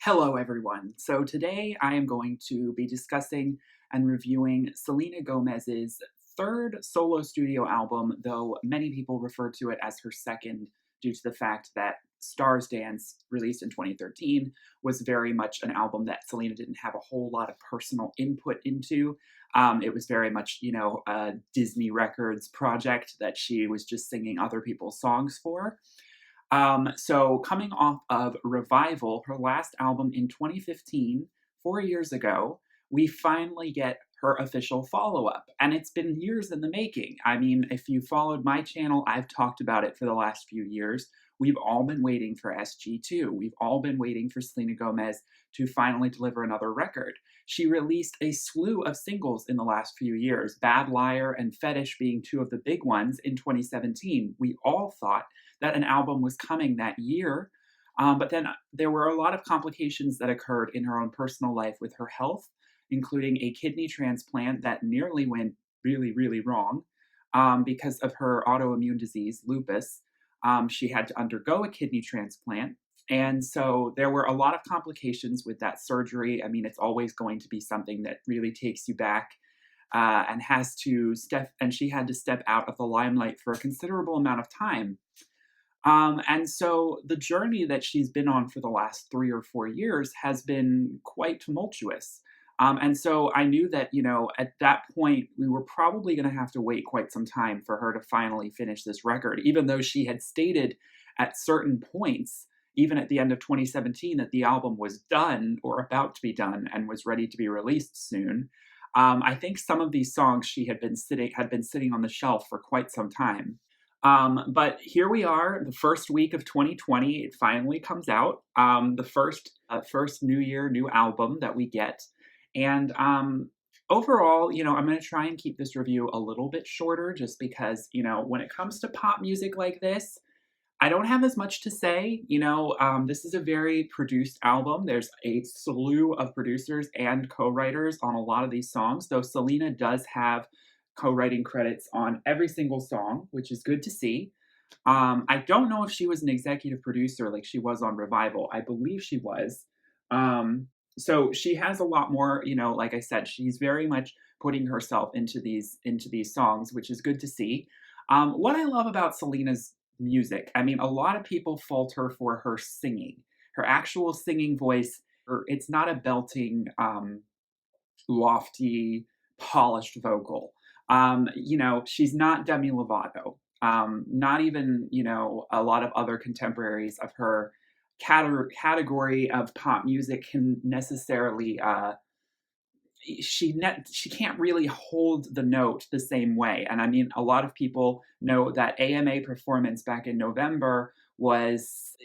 Hello, everyone. So today I am going to be discussing and reviewing Selena Gomez's third solo studio album, though many people refer to it as her second due to the fact that Stars Dance, released in 2013, was very much an album that Selena didn't have a whole lot of personal input into. It was very much, a Disney Records project that she was just singing other people's songs for. So coming off of Revival, her last album in 2015, 4 years ago, we finally get her official follow-up. And it's been years in the making. I mean, if you followed my channel, I've talked about it for the last few years. We've all been waiting for SG2. We've all been waiting for Selena Gomez to finally deliver another record. She released a slew of singles in the last few years, Bad Liar and Fetish being two of the big ones in 2017. We all thought that an album was coming that year. But then there were a lot of complications that occurred in her own personal life with her health, including a kidney transplant that nearly went really, really wrong because of her autoimmune disease, lupus. She had to undergo a kidney transplant. And so there were a lot of complications with that surgery. I mean, it's always going to be something that really takes you back and she had to step out of the limelight for a considerable amount of time. And so the journey that she's been on for the last 3 or 4 years has been quite tumultuous. And so I knew that, at that point, we were probably going to have to wait quite some time for her to finally finish this record, even though she had stated at certain points, even at the end of 2017, that the album was done or about to be done and was ready to be released soon. I think some of these songs she had been sitting on the shelf for quite some time. But here we are, the first week of 2020, it finally comes out. The first New Year, new album that we get. And overall, I'm going to try and keep this review a little bit shorter just because, when it comes to pop music like this, I don't have as much to say. This is a very produced album. There's a slew of producers and co-writers on a lot of these songs, though Selena does have co-writing credits on every single song, which is good to see. I don't know if she was an executive producer like she was on Revival. I believe she was. So she has a lot more, like I said, she's very much putting herself into these songs, which is good to see. What I love about Selena's music, I mean, a lot of people fault her for her singing, her actual singing voice. It's not a belting, lofty, polished vocal. She's not Demi Lovato. Not even, a lot of other contemporaries of her category of pop music can necessarily she can't really hold the note the same way. And I mean, a lot of people know that AMA performance back in November was,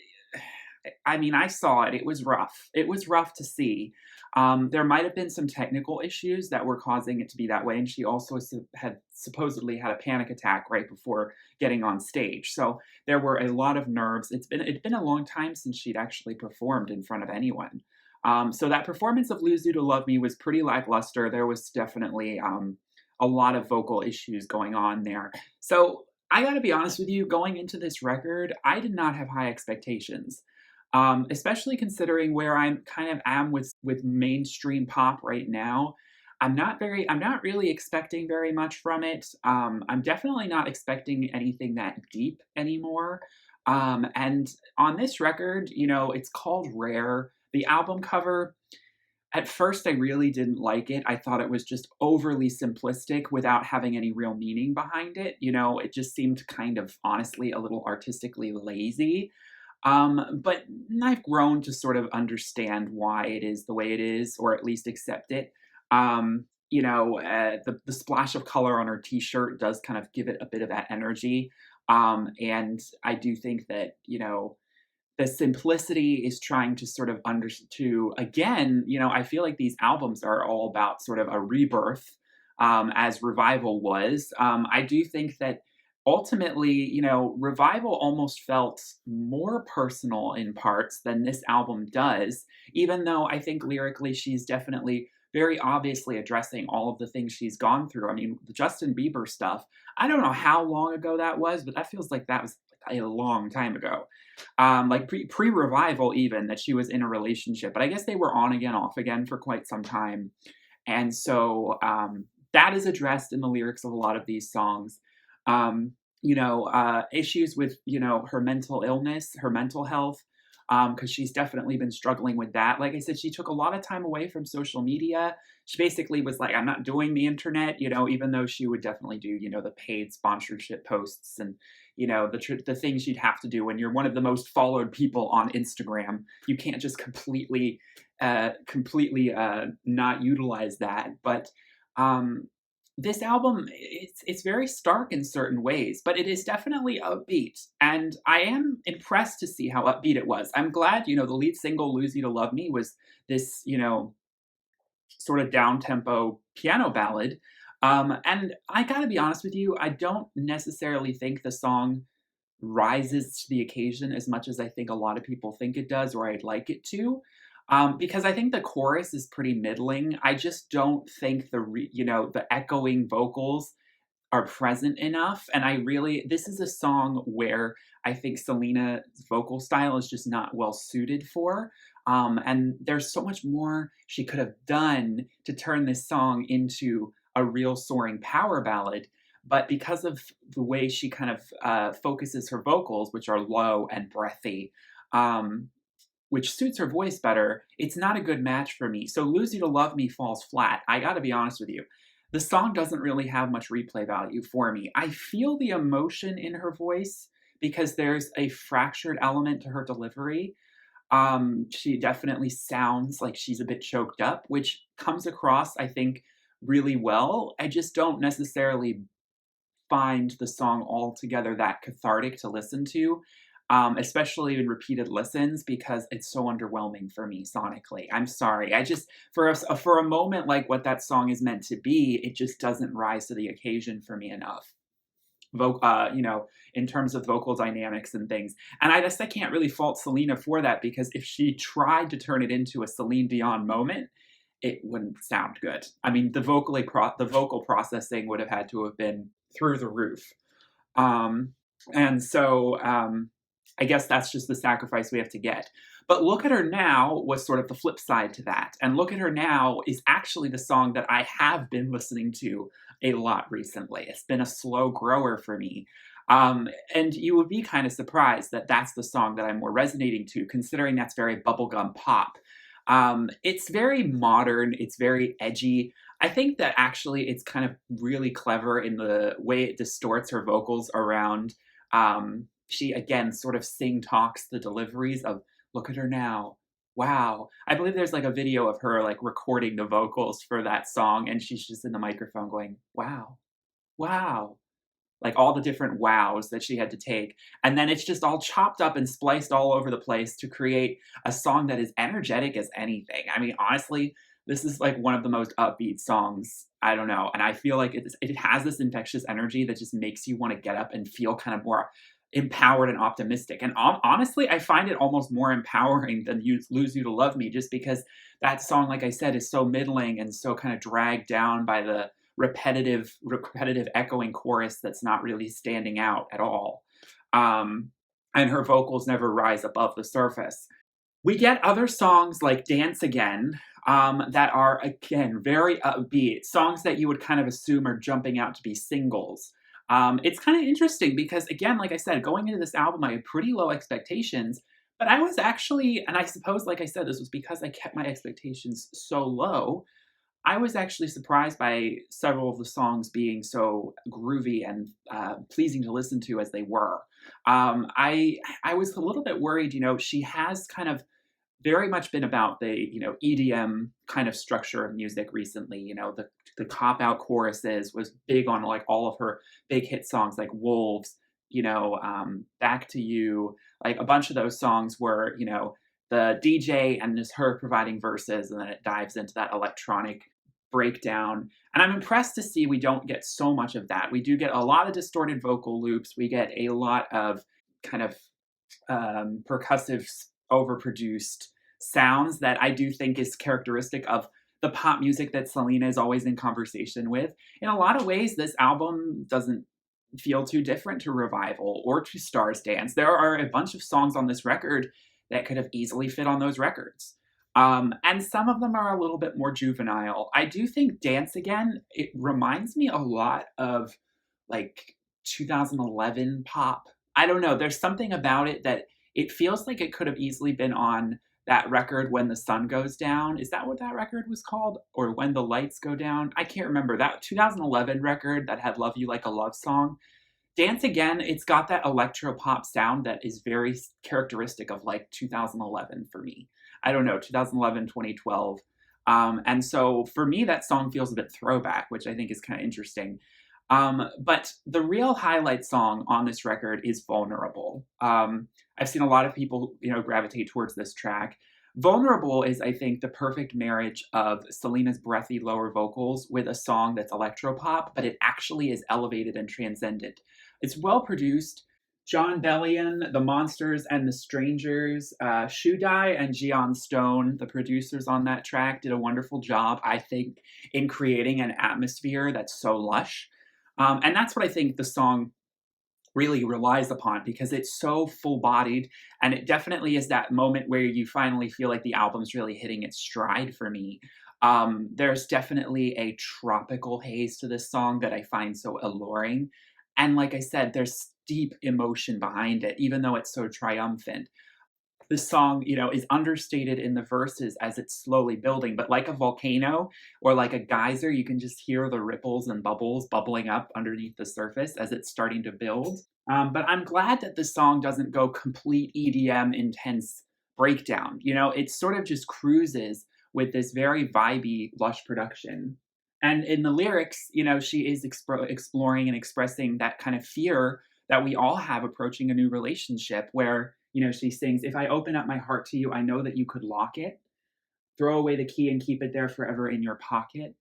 I mean, I saw it. It was rough. It was rough to see. There might have been some technical issues that were causing it to be that way. And she also had supposedly had a panic attack right before getting on stage. So there were a lot of nerves. It'd been a long time since she'd actually performed in front of anyone. So that performance of Lose You to Love Me was pretty lackluster. There was definitely a lot of vocal issues going on there. So I got to be honest with you, going into this record, I did not have high expectations. Especially considering where I'm kind of am with mainstream pop right now. I'm not really expecting very much from it. I'm definitely not expecting anything that deep anymore. And on this record, it's called Rare. The album cover, at first I really didn't like it. I thought it was just overly simplistic without having any real meaning behind it. It just seemed kind of, honestly, a little artistically lazy. But I've grown to sort of understand why it is the way it is, or at least accept it. The splash of color on her t-shirt does kind of give it a bit of that energy. And I do think that, the simplicity is trying to sort of again, I feel like these albums are all about sort of a rebirth, as Revival was. I do think that ultimately, Revival almost felt more personal in parts than this album does, even though I think lyrically she's definitely very obviously addressing all of the things she's gone through. I mean, the Justin Bieber stuff, I don't know how long ago that was, but that feels like that was a long time ago. Like pre-revival even, that she was in a relationship, but I guess they were on again, off again for quite some time. And so, that is addressed in the lyrics of a lot of these songs. Issues with, her mental illness, her mental health, because she's definitely been struggling with that. Like I said, she took a lot of time away from social media. She basically was like, I'm not doing the internet, even though she would definitely do, the paid sponsorship posts and, the things you'd have to do when you're one of the most followed people on Instagram. You can't just completely not utilize that. But this album, it's very stark in certain ways, but it is definitely upbeat, and I am impressed to see how upbeat it was. I'm glad, the lead single "Lose You to Love Me" was this, sort of down tempo piano ballad. And I gotta be honest with you, I don't necessarily think the song rises to the occasion as much as I think a lot of people think it does, or I'd like it to. Because I think the chorus is pretty middling. I just don't think the echoing vocals are present enough. And this is a song where I think Selena's vocal style is just not well suited for. And there's so much more she could have done to turn this song into a real soaring power ballad. But because of the way she kind of focuses her vocals, which are low and breathy, um, which suits her voice better, it's not a good match for me. So Lose You to Love Me falls flat. I gotta be honest with you. The song doesn't really have much replay value for me. I feel the emotion in her voice because there's a fractured element to her delivery. She definitely sounds like she's a bit choked up, which comes across, I think, really well. I just don't necessarily find the song altogether that cathartic to listen to, especially in repeated listens because it's so underwhelming for me sonically. I'm sorry. I just for a moment like what that song is meant to be, it just doesn't rise to the occasion for me enough. In terms of vocal dynamics and things. And I guess I can't really fault Selena for that because if she tried to turn it into a Celine Dion moment, it wouldn't sound good. I mean, the vocal processing would have had to have been through the roof. Um, and so I guess that's just the sacrifice we have to get. But Look at Her Now was sort of the flip side to that. And Look at Her Now is actually the song that I have been listening to a lot recently. It's been a slow grower for me. And you would be kind of surprised that that's the song that I'm more resonating to, considering that's very bubblegum pop. It's very modern, it's very edgy. I think that actually it's kind of really clever in the way it distorts her vocals around. She again sort of sing talks the deliveries of "Look at her now." Wow. I believe there's like a video of her like recording the vocals for that song and she's just in the microphone going, "Wow. Wow." Like all the different wows that she had to take. And then it's just all chopped up and spliced all over the place to create a song that is energetic as anything. I mean, honestly, this is like one of the most upbeat songs. I don't know. And I feel like it has this infectious energy that just makes you want to get up and feel kind of more empowered and optimistic. And honestly, I find it almost more empowering than Lose You to Love Me, just because that song, like I said, is so middling and so kind of dragged down by the repetitive echoing chorus that's not really standing out at all. And her vocals never rise above the surface. We get other songs like Dance Again, that are, again, very upbeat, songs that you would kind of assume are jumping out to be singles. It's kind of interesting because, again, like I said, going into this album, I had pretty low expectations, but I was actually, and I suppose, like I said, this was because I kept my expectations so low. I was actually surprised by several of the songs being so groovy and pleasing to listen to as they were. I was a little bit worried. She has kind of very much been about the EDM kind of structure of music recently. The cop out choruses was big on like all of her big hit songs like Wolves, Back to You, like a bunch of those songs were the DJ and just her providing verses, and then it dives into that electronic breakdown. And I'm impressed to see we don't get so much of that. We do get a lot of distorted vocal loops. We get a lot of kind of percussive, overproduced sounds that I do think is characteristic of the pop music that Selena is always in conversation with. In a lot of ways, this album doesn't feel too different to Revival or to Stars Dance. There are a bunch of songs on this record that could have easily fit on those records. And some of them are a little bit more juvenile. I do think Dance Again, it reminds me a lot of like 2011 pop. I don't know. There's something about it that it feels like it could have easily been on that record When the Sun Goes Down. Is that what that record was called? Or When the Lights Go Down? I can't remember. That 2011 record that had Love You Like a Love Song. Dance Again, it's got that electro pop sound that is very characteristic of like 2011 for me. I don't know, 2011, 2012. And so for me, that song feels a bit throwback, which I think is kind of interesting. But the real highlight song on this record is Vulnerable. I've seen a lot of people, gravitate towards this track. Vulnerable is, I think, the perfect marriage of Selena's breathy lower vocals with a song that's electropop, but it actually is elevated and transcendent. It's well produced. John Bellion, The Monsters and the Strangers, Shudai and Gian Stone, the producers on that track, did a wonderful job, I think, in creating an atmosphere that's so lush. And that's what I think the song really relies upon, because it's so full-bodied, and it definitely is that moment where you finally feel like the album's really hitting its stride for me. There's definitely a tropical haze to this song that I find so alluring. And like I said, there's deep emotion behind it, even though it's so triumphant. This song, is understated in the verses as it's slowly building, but like a volcano or like a geyser, you can just hear the ripples and bubbles bubbling up underneath the surface as it's starting to build. But I'm glad that this song doesn't go complete EDM intense breakdown. It sort of just cruises with this very vibey, lush production. And in the lyrics, she is exploring and expressing that kind of fear that we all have approaching a new relationship, where she sings, "If I open up my heart to you, I know that you could lock it. Throw away the key and keep it there forever in your pocket.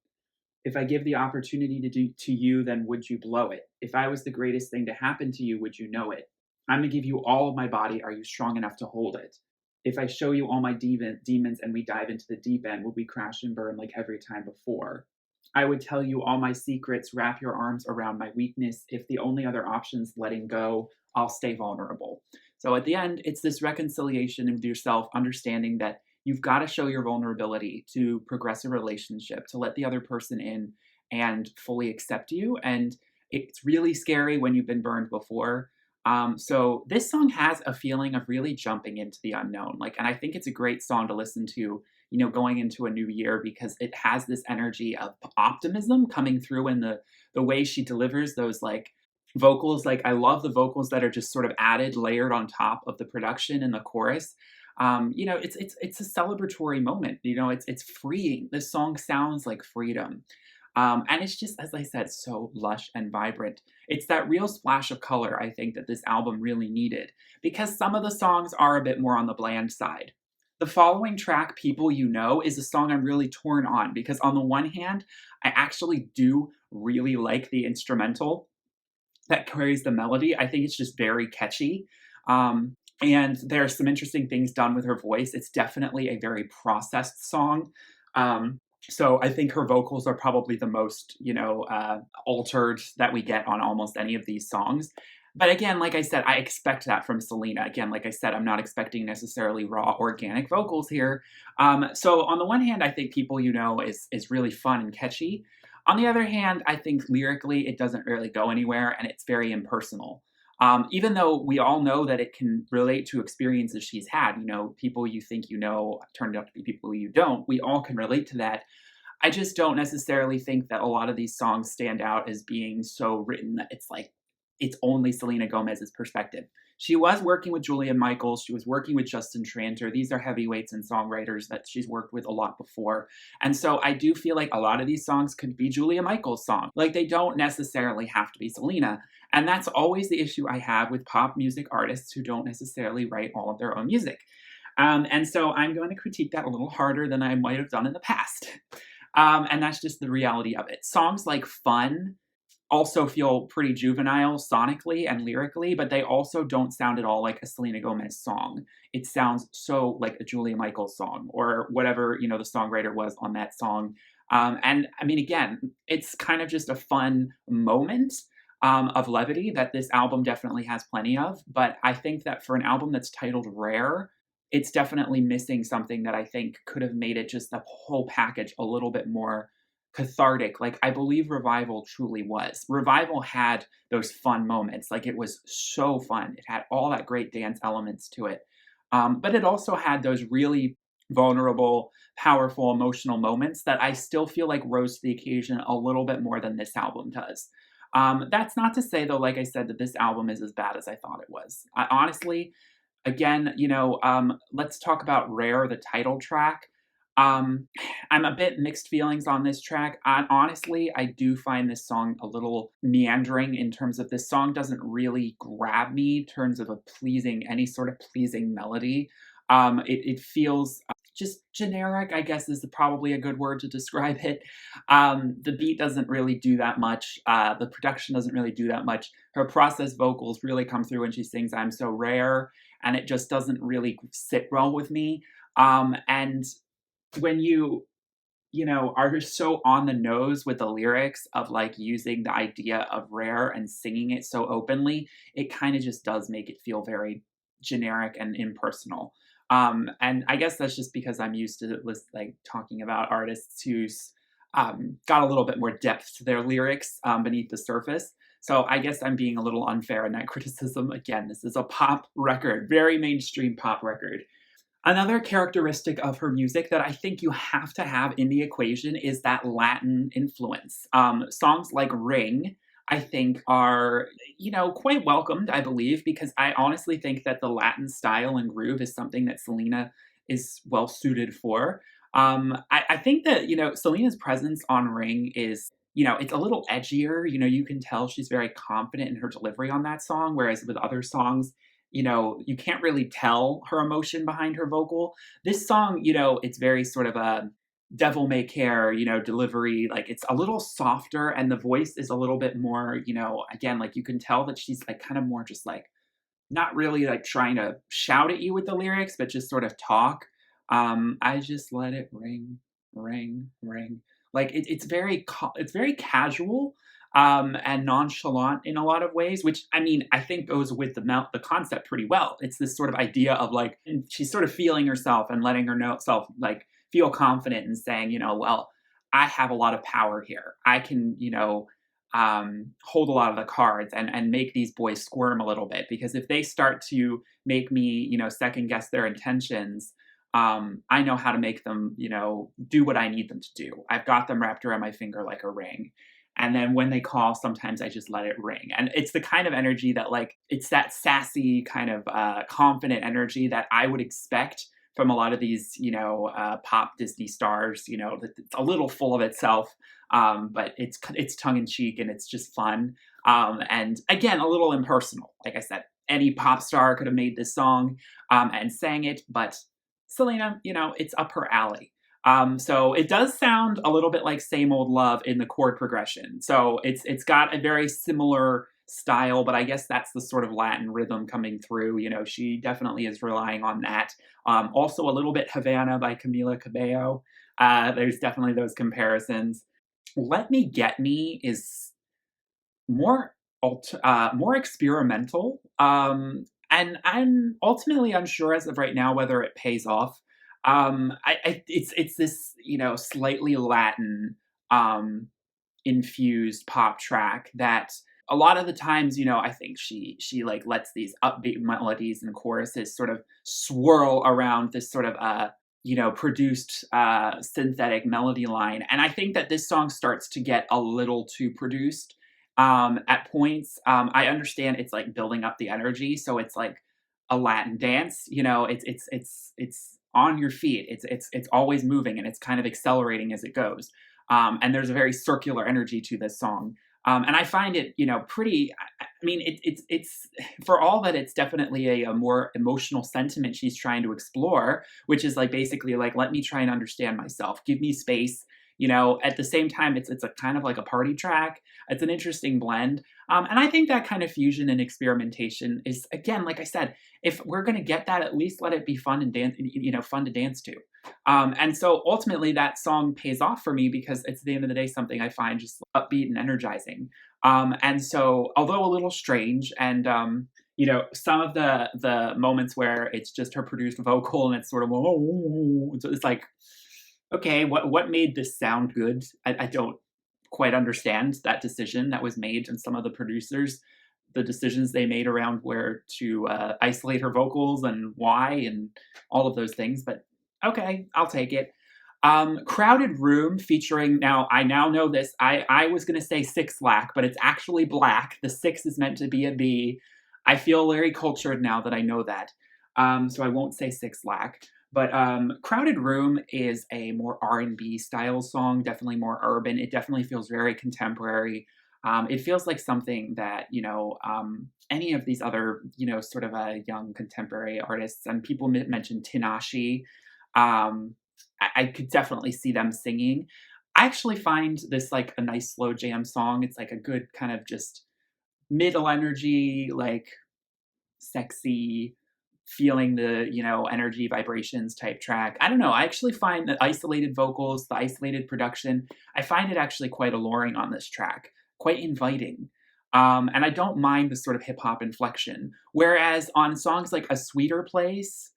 If I give the opportunity to you, then would you blow it? If I was the greatest thing to happen to you, would you know it? I'm going to give you all of my body. Are you strong enough to hold it? If I show you all my demons and we dive into the deep end, would we crash and burn like every time before? I would tell you all my secrets, wrap your arms around my weakness. If the only other option's letting go, I'll stay vulnerable." So at the end, it's this reconciliation with yourself, understanding that you've got to show your vulnerability to progress a relationship, to let the other person in and fully accept you. And it's really scary when you've been burned before. So this song has a feeling of really jumping into the unknown. And I think it's a great song to listen to, going into a new year, because it has this energy of optimism coming through in the way she delivers those vocals. I love the vocals that are just sort of added, layered on top of the production in the chorus. It's a celebratory moment. It's freeing. This song sounds like freedom. And it's just, as I said, so lush and vibrant. It's that real splash of color, I think, that this album really needed, because some of the songs are a bit more on the bland side. The following track, People You Know, is a song I'm really torn on, because on the one hand, I actually do really like the instrumental that carries the melody. I think it's just very catchy. And there's some interesting things done with her voice. It's definitely a very processed song. So I think her vocals are probably the most, altered that we get on almost any of these songs. But again, like I said, I expect that from Selena. Again, like I said, I'm not expecting necessarily raw organic vocals here. So on the one hand, I think People You Know is really fun and catchy. On the other hand, I think lyrically it doesn't really go anywhere, and it's very impersonal. Even though we all know that it can relate to experiences she's had, people you think turned out to be people you don't. We all can relate to that. I just don't necessarily think that a lot of these songs stand out as being so written that it's only Selena Gomez's perspective. She was working with Julia Michaels. She was working with Justin Tranter. These are heavyweights and songwriters that she's worked with a lot before. And so I do feel like a lot of these songs could be Julia Michaels' songs. They don't necessarily have to be Selena. And that's always the issue I have with pop music artists who don't necessarily write all of their own music. And so I'm going to critique that a little harder than I might have done in the past. And that's just the reality of it. Songs like Fun also feel pretty juvenile sonically and lyrically, but they also don't sound at all like a Selena Gomez song. It sounds so like a Julia Michaels song or whatever, the songwriter was on that song. And I mean, again, it's kind of just a fun moment of levity that this album definitely has plenty of. But I think that for an album that's titled Rare, it's definitely missing something that I think could have made it just the whole package a little bit more cathartic. Like I believe Revival truly was. Revival had those fun moments. Like it was so fun. It had all that great dance elements to it. But it also had those really vulnerable, powerful, emotional moments that I still feel like rose to the occasion a little bit more than this album does. That's not to say, though, like I said, that this album is as bad as I thought it was. I, honestly, again, let's talk about Rare, the title track. Um, I'm a bit mixed feelings on this track. Honestly, I do find this song a little meandering in terms of this song doesn't really grab me in terms of any sort of pleasing melody. It feels just generic, I guess is probably a good word to describe it. The beat doesn't really do that much. The production doesn't really do that much. Her processed vocals really come through when she sings I'm So Rare, and it just doesn't really sit well with me. And when are just so on the nose with the lyrics of like using the idea of rare and singing it so openly, it kind of just does make it feel very generic and impersonal. And I guess that's just because I'm used to like talking about artists who's got a little bit more depth to their lyrics beneath the surface. So I guess I'm being a little unfair in that criticism. Again, this is a pop record, very mainstream pop record. Another characteristic of her music that I think you have to have in the equation is that Latin influence. Songs like Ring, I think, are, quite welcomed, I believe, because I honestly think that the Latin style and groove is something that Selena is well suited for. I think that, Selena's presence on Ring is, it's a little edgier. You can tell she's very confident in her delivery on that song, whereas with other songs, you can't really tell her emotion behind her vocal. This song, it's very sort of a devil may care, delivery. Like it's a little softer and the voice is a little bit more, again, like you can tell that she's like kind of more just like not really like trying to shout at you with the lyrics, but just sort of talk. I just let it ring, ring, ring. Like it's very casual and nonchalant in a lot of ways, which I mean I think goes with the concept pretty well. It's this sort of idea of like and she's sort of feeling herself and letting herself like feel confident and saying, well, I have a lot of power here. I can, hold a lot of the cards and make these boys squirm a little bit because if they start to make me, second guess their intentions, I know how to make them, do what I need them to do. I've got them wrapped around my finger like a ring. And then when they call, sometimes I just let it ring. And it's the kind of energy that, like, it's that sassy kind of confident energy that I would expect from a lot of these, pop Disney stars. It's a little full of itself, but it's tongue in cheek and it's just fun. And again, a little impersonal. Like I said, any pop star could have made this song and sang it, but Selena, it's up her alley. So it does sound a little bit like Same Old Love in the chord progression. So it's got a very similar style, but I guess that's the sort of Latin rhythm coming through. She definitely is relying on that. Also a little bit Havana by Camila Kibeho. There's definitely those comparisons. Let Me Get Me is more more experimental. And I'm ultimately unsure as of right now whether it pays off. It's this slightly Latin infused pop track that a lot of the times I think she like lets these upbeat melodies and choruses sort of swirl around this sort of produced synthetic melody line, and I think that this song starts to get a little too produced at points. I understand it's like building up the energy, so it's like a Latin dance. It's on your feet. It's always moving and it's kind of accelerating as it goes. And there's a very circular energy to this song. And I find it, pretty. I mean, it's for all that it's definitely a more emotional sentiment she's trying to explore, which is like basically like let me try and understand myself, give me space. At the same time, it's a kind of like a party track. It's an interesting blend. And I think that kind of fusion and experimentation is, again, like I said, if we're going to get that, at least let it be fun and fun to dance to. And so ultimately, that song pays off for me because it's at the end of the day something I find just upbeat and energizing. And so, although a little strange, and some of the moments where it's just her produced vocal and it's sort of it's like, okay, what made this sound good? I don't quite understand that decision that was made, and some of the producers, the decisions they made around where to isolate her vocals and why, and all of those things. But okay, I'll take it. Crowded Room featuring, now I now know this. I was gonna say Six Lack, but it's actually Black. The six is meant to be a B. I feel very cultured now that I know that. So I won't say Six Lack. But Crowded Room is a more R&B style song, definitely more urban. It definitely feels very contemporary. It feels like something that, any of these other, sort of young contemporary artists, and people mentioned Tinashe. I could definitely see them singing. I actually find this like a nice slow jam song. It's like a good kind of just middle energy, like sexy, feeling the, energy vibrations type track. I don't know. I actually find the isolated vocals, the isolated production, I find it actually quite alluring on this track, quite inviting. And I don't mind the sort of hip hop inflection. Whereas on songs like A Sweeter Place,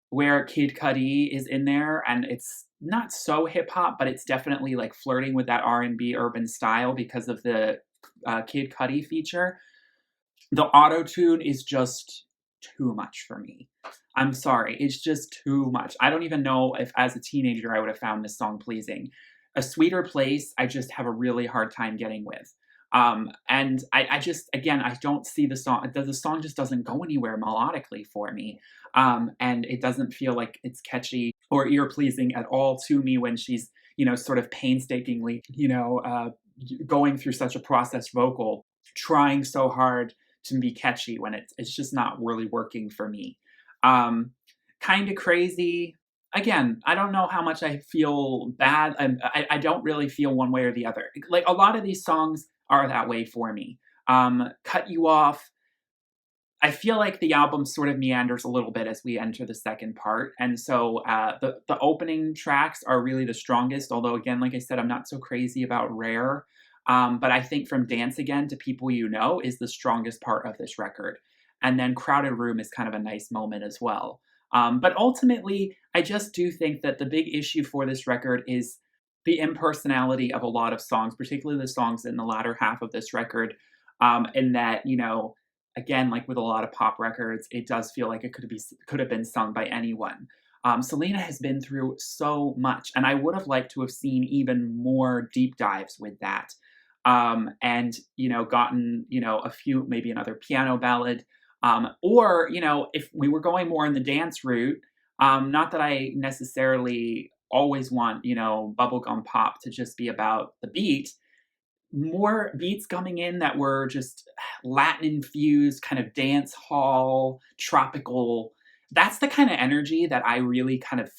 where Kid Cudi is in there, and it's not so hip hop, but it's definitely like flirting with that R&B urban style because of the Kid Cudi feature. The auto tune is just too much for me. I'm sorry, it's just too much. I don't even know if as a teenager I would have found this song pleasing. A Sweeter Place, I just have a really hard time getting with. And I just, again, I don't see the song. The song just doesn't go anywhere melodically for me. And it doesn't feel like it's catchy or ear pleasing at all to me when she's, sort of painstakingly, going through such a processed vocal, trying so hard to be catchy when it's just not really working for me. Um, Kind of crazy. Again, I don't know how much I feel bad. I don't really feel one way or the other. Like a lot of these songs are that way for me. Cut You Off. I feel like the album sort of meanders a little bit as we enter the second part, and so the opening tracks are really the strongest. Although, again, like I said, I'm not so crazy about Rare, but I think From Dance Again to People You Know is the strongest part of this record, and then Crowded Room is kind of a nice moment as well. But ultimately, I just do think that the big issue for this record is the impersonality of a lot of songs, particularly the songs in the latter half of this record, in that, again, like with a lot of pop records, it does feel like it could have been sung by anyone. Selena has been through so much, and I would have liked to have seen even more deep dives with that, and gotten a few, maybe another piano ballad, or if we were going more in the dance route. Not that I necessarily always want bubblegum pop to just be about the beat, more beats coming in that were just Latin infused, kind of dance hall, tropical. That's the kind of energy that I really kind of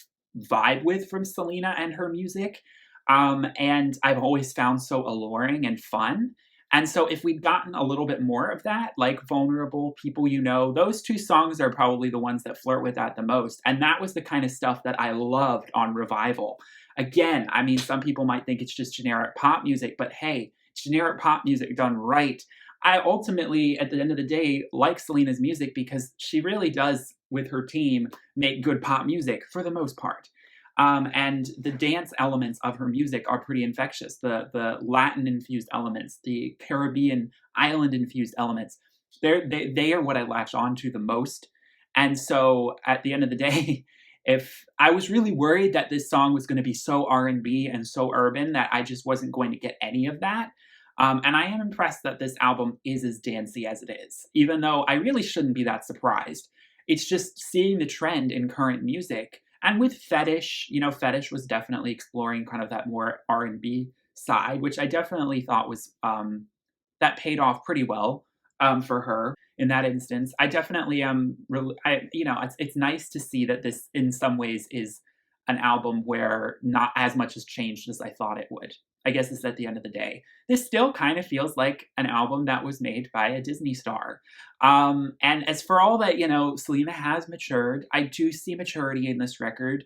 vibe with from Selena and her music. And I've always found so alluring and fun. And so if we'd gotten a little bit more of that, like Vulnerable, People You Know, those two songs are probably the ones that flirt with that the most. And that was the kind of stuff that I loved on Revival. Again, I mean, some people might think it's just generic pop music, but hey, generic pop music done right. I ultimately, at the end of the day, like Selena's music because she really does, with her team, make good pop music for the most part. And the dance elements of her music are pretty infectious. The Latin infused elements, the Caribbean island infused elements, they are what I latch on to the most. And so at the end of the day, if I was really worried that this song was going to be so R&B and so urban that I just wasn't going to get any of that. And I am impressed that this album is as dancey as it is, even though I really shouldn't be that surprised. It's just seeing the trend in current music. And with Fetish, Fetish was definitely exploring kind of that more R&B side, which I definitely thought was that paid off pretty well for her in that instance. I definitely really, it's nice to see that this in some ways is an album where not as much has changed as I thought it would. I guess it's at the end of the day. This still kind of feels like an album that was made by a Disney star. And as for all that, Selena has matured. I do see maturity in this record.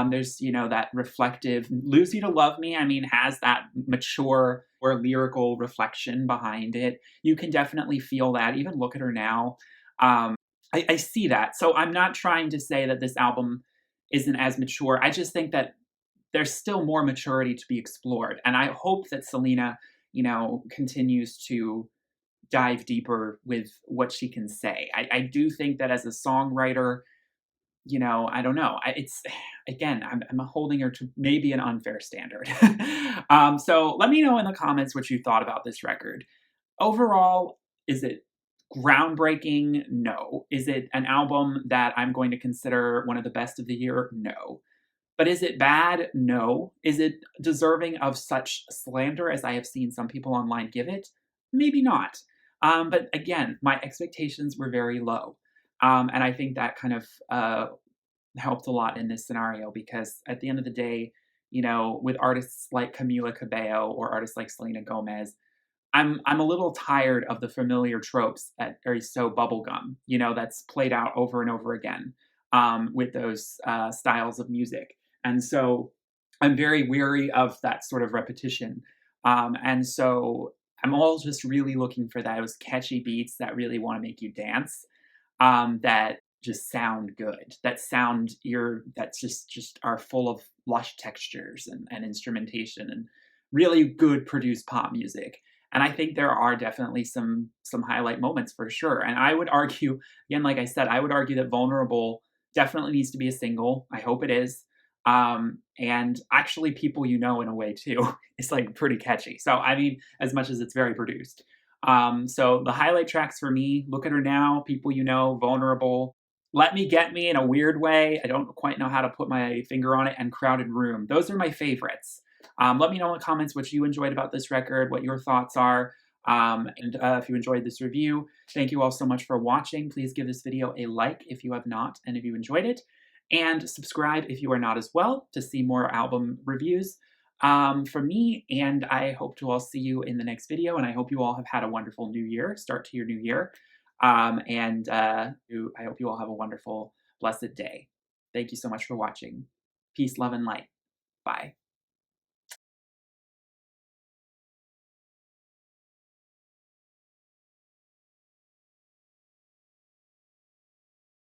There's, that reflective Lose You to Love Me, I mean, has that mature or lyrical reflection behind it. You can definitely feel that. Even look at her now. I see that. So I'm not trying to say that this album isn't as mature. I just think that there's still more maturity to be explored. And I hope that Selena, continues to dive deeper with what she can say. I do think that as a songwriter, I don't know. It's again, I'm holding her to maybe an unfair standard. So let me know in the comments what you thought about this record. Overall, is it groundbreaking? No. Is it an album that I'm going to consider one of the best of the year? No. But is it bad? No. Is it deserving of such slander as I have seen some people online give it? Maybe not. But again, my expectations were very low. And I think that kind of helped a lot in this scenario because at the end of the day, with artists like Camila Cabello or artists like Selena Gomez, I'm a little tired of the familiar tropes that are so bubblegum, that's played out over and over again with those styles of music. And so I'm very weary of that sort of repetition. And so I'm all just really looking for those catchy beats that really want to make you dance, that just sound good, that's just are full of lush textures and instrumentation and really good produced pop music. And I think there are definitely some highlight moments for sure. And I would argue, again, like I said, I would argue that Vulnerable definitely needs to be a single. I hope it is. And actually people in a way too. It's like pretty catchy. So I mean, as much as it's very produced. So the highlight tracks for me, Look at Her Now, People Vulnerable, Let Me Get Me in a Weird Way. I don't quite know how to put my finger on it, and Crowded Room. Those are my favorites. Let me know in the comments what you enjoyed about this record, what your thoughts are. And if you enjoyed this review, thank you all so much for watching. Please give this video a like if you have not and if you enjoyed it. And subscribe if you are not as well to see more album reviews from me. And I hope to all see you in the next video. And I hope you all have had a wonderful new year, start to your new year. And I hope you all have a wonderful, blessed day. Thank you so much for watching. Peace, love, and light. Bye.